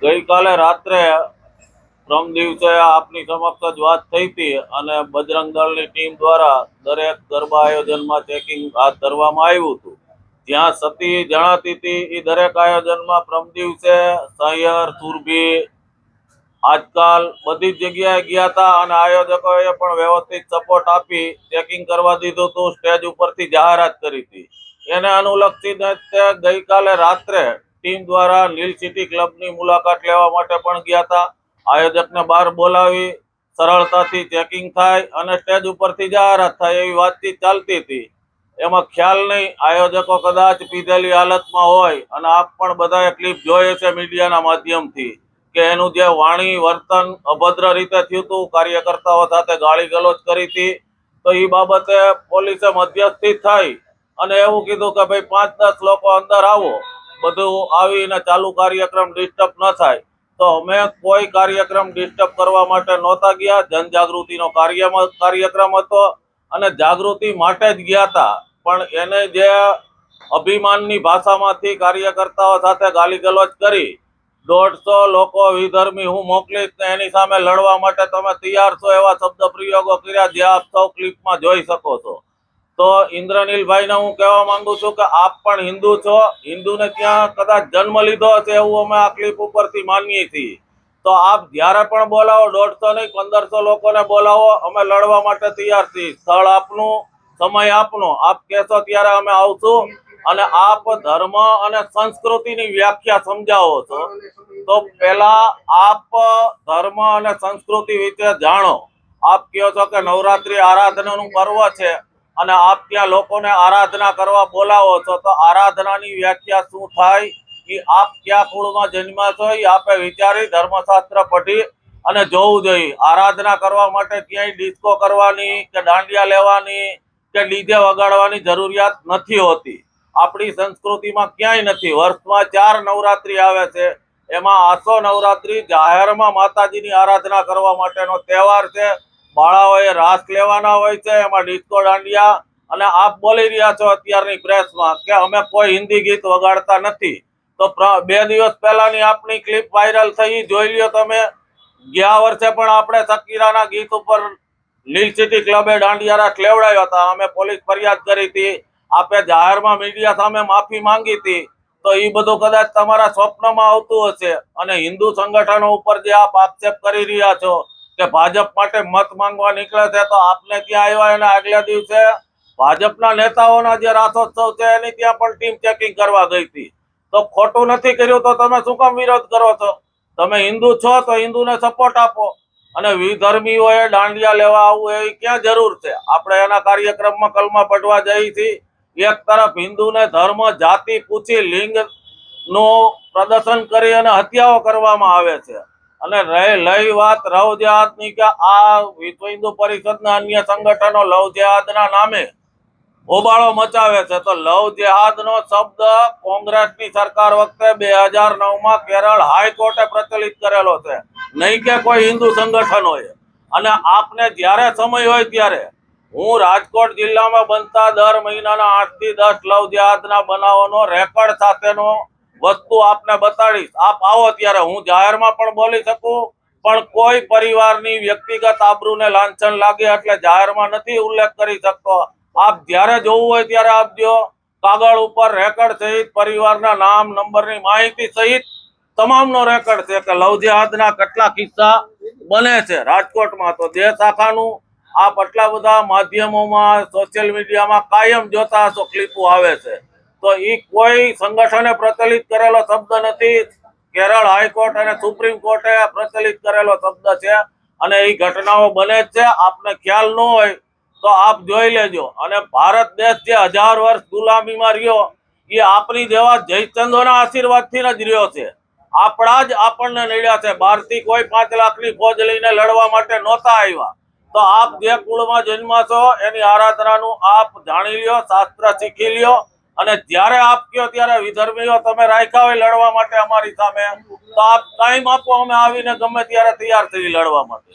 ગઈકાલે રાત્રે પ્રમ દિવસે આપની સમક્ષ જ વાત થઈ હતી અને બજરંગ દળની ટીમ દ્વારા દરેક ગરબા આયોજનમાં ચેકિંગ હાથ ધરવામાં આવ્યું હતું. જ્યાં સતી જણાતી હતી એ દરેક આયોજનમાં પ્રમ દિવસે સહિયર, સુરભી આજકાલ બધી જ જગ્યાએ ગયા હતા અને આયોજકોએ પણ વ્યવસ્થિત સપોર્ટ આપી ચેકિંગ કરવા દીધું હતું. સ્ટેજ ઉપરથી જાહેરાત કરી હતી. એને અનુલક્ષીને ગઈકાલે રાત્રે ટીમ દ્વારા લીલ સિટી ક્લબની મુલાકાત લેવા માટે પણ ગયા હતા. આયોજકને બહાર બોલાવી સરળતાથી ચેકિંગ થાય અને સ્ટેજ ઉપરથી જાહેરાત થાય એવી વાતચીત ચાલતી હતી. એમાં ખ્યાલ નહીં, આયોજકો કદાચ પીધેલી હાલતમાં હોય અને આપ પણ બધાએ ક્લિપ જોઈએ છે મીડિયાના માધ્યમથી કે એનું જે વાણી વર્તન અભદ્ર રીતે થયું હતું, કાર્યકર્તાઓ સાથે ગાળી ગલોચ કરી હતી. તો એ બાબતે પોલીસે મધ્યસ્થી થઈ અને એવું કીધું કે ભાઈ 5-10 લોકો અંદર આવો, બધું આવીને ચાલુ કાર્યક્રમ ડિસ્ટર્બ ન થાય. તો અમે કોઈ કાર્યક્રમ ડિસ્ટર્બ કરવા માટે નહોતા ગયા. જનજાગૃતિનો કાર્યક્રમ હતો અને જાગૃતિ માટે જ ગયા હતા. પણ એને જે અભિમાનની ભાષામાંથી કાર્યકર્તાઓ સાથે ગાલી ગલોચ કરી, 150 લોકો વિધર્મી હું મોકલીશ ને એની સામે લડવા માટે તમે તૈયાર છો એવા શબ્દ પ્રયોગો કર્યા, જે આપ સૌ ક્લિપમાં જોઈ શકો છો. તો ઇન્દ્રનીલભાઈને હું કહેવા માંગુ છું કે આપ પણ હિન્દુ છો, હિન્દુને ત્યાં કદાચ જન્મ લીધો હશે એવું અમે આ ક્લિપ ઉપરથી માનીએ છીએ. તો આપ જ્યારે પણ બોલાવો, 150 નહીં 1500 લોકોને બોલાવો, અમે લડવા માટે તૈયાર છીએ. સ્થળ આપનું, સમય આપનો, આપ કહેશો ત્યારે અમે આવશું. અને આપ ધર્મ અને સંસ્કૃતિની વ્યાખ્યા સમજાવો છો, તો પહેલા આપ ધર્મ અને સંસ્કૃતિ વિશે જાણો. આપ કહો છો કે નવરાત્રી આરાધનાનું પર્વ છે અને આપ ત્યાં લોકોને આરાધના કરવા બોલાવો છો, તો આરાધનાની વ્યાખ્યા શું થાય એ આપ ક્યાં કુળમાં જન્મ્યા છો એ આપે વિચારી ધર્મશાસ્ત્ર પઢી અને જોવું જોઈએ. આરાધના કરવા માટે ક્યાંય ડિસ્કો કરવાની કે દાંડિયા લેવાની કે ડીજે વગાડવાની જરૂરિયાત નથી હોતી. આપણી સંસ્કૃતિમાં ક્યાંય નથી. વર્ષમાં 4 નવરાત્રી આવે છે, એમાં આસો નવરાત્રી જાહેરમાં માતાજીની આરાધના કરવા માટેનો તહેવાર છે. બાળાઓએ રાસ લેવાના હોય છે, એમાં ડિસ્કો દાંડિયા. અને આપ બોલી રહ્યા છો અત્યારની પ્રેસમાં કે અમે કોઈ હિન્દી ગીત વગાડતા નથી. તો 2 દિવસ પહેલાની આપની ક્લિપ વાયરલ થઈ, જોઈ લ્યો તમે. ગયા વર્ષે પણ આપણે શકીરાના ગીત ઉપર લીલ સિટી ક્લબે દાંડિયા રાસ લેવડાવ્યા હતા. અમે પોલીસ ફરિયાદ કરી હતી, આપે જાહેરમાં મીડિયા સામે માફી માંગી હતી. તો એ બધું કદાચ તમારા સ્વપ્નમાં આવતું હશે. અને હિન્દુ સંગઠનો ઉપર જે આપ આક્ષેપ કરી રહ્યા છો કે ભાજપ માટે મત માંગવા નીકળે છે, તો આપને ત્યાં આવ્યા એના આગલા દિવસે ભાજપના નેતાઓના જે રાસોત્સવ છે એની ત્યાં પણ ટીમ ચેકિંગ કરવા ગઈ હતી. તો ખોટું નથી કર્યું તો તમે શું કામ વિરોધ કરો છો? તમે હિન્દુ છો તો હિન્દુને સપોર્ટ આપો. અને વિધર્મીઓએ દાંડિયા લેવા આવવું એવી ક્યાં જરૂર છે? આપણે એના કાર્યક્રમમાં કલમા પઢવા જઈએ છીએ. એક તરફ હિન્દુને ધર્મ, જાતિ પૂછી લિંગ નું પ્રદર્શન કરી અને હત્યાઓ કરવામાં આવે છે. અને લઈ વાત લવ જેહાદની કે આ વિશ્વ હિન્દુ પરિષદના અન્ય સંગઠનો લવ જેહાદના નામે હોબાળો મચાવે છે. તો લવ જેહાદનો શબ્દ કોંગ્રેસની સરકાર વખતે 2009માં કેરળ હાઈકોર્ટે પ્રચલિત કરેલો છે, નહીં કે કોઈ હિન્દુ સંગઠનોએ. અને આપને જ્યારે સમય હોય ત્યારે હું રાજકોટ જિલ્લામાં બનતા દર મહિનાના 8 થી 10 લવ જેહાદના બનાવોનો રેકોર્ડ સાથેનો વસ્તુ આપને બતાડીશ. આપ આવો ત્યારે હું જાહેરમાં પણ બોલી શકું, પણ કોઈ પરિવારની વ્યક્તિગત આબરૂને લાંછન લાગે એટલે જાહેરમાં નથી ઉલ્લેખ કરી શકતો. આપ જ્યારે જોવું હોય ત્યારે આપજો. કાગળ ઉપર રેકોર્ડ સહિત પરિવારના નામ, નંબરની માહિતી સહિત તમામનો રેકોર્ડ છે કે લવ જેહાદના કેટલા કિસ્સા બને છે રાજકોટમાં. તો જે શાખાનું આપ આટલા બધા માધ્યમોમાં, સોશિયલ મીડિયામાં કાયમ જોતા હશો ક્લિપો આવે છે, તો એ કોઈ સંગઠને પ્રચલિત કરેલો શબ્દ નથી. કેરળ હાઈકોર્ટ અને સુપ્રીમ કોર્ટે પ્રચલિત કરેલો શબ્દ છે અને એ ઘટનાઓ બને જ છે. આપને ખ્યાલ ન હોય તો આપ જોઈ લેજો. અને ભારત દેશ જે 1000 વર્ષ ગુલામીમાં રહ્યો એ આપણી જેવા જયચંદોના આશીર્વાદથી જ રહ્યો છે. આપણા જ આપણને નડ્યા છે. બહારથી કોઈ 5 લાખની ફોજ લઈને લડવા માટે નહોતા આવ્યા. તો આપ જે કુળમાં જન્મા છો એની આરાધનાનું આપ જાણી લ્યો, શાસ્ત્ર શીખી લ્યો. અને જ્યારે આપ કયો ત્યારે વિધર્મીઓ તમે રાખ્યા હોય લડવા માટે અમારી સામે, તો આપ ટાઈમ આપો, અમે આવીને ગમે ત્યારે તૈયાર થઈ લડવા માટે.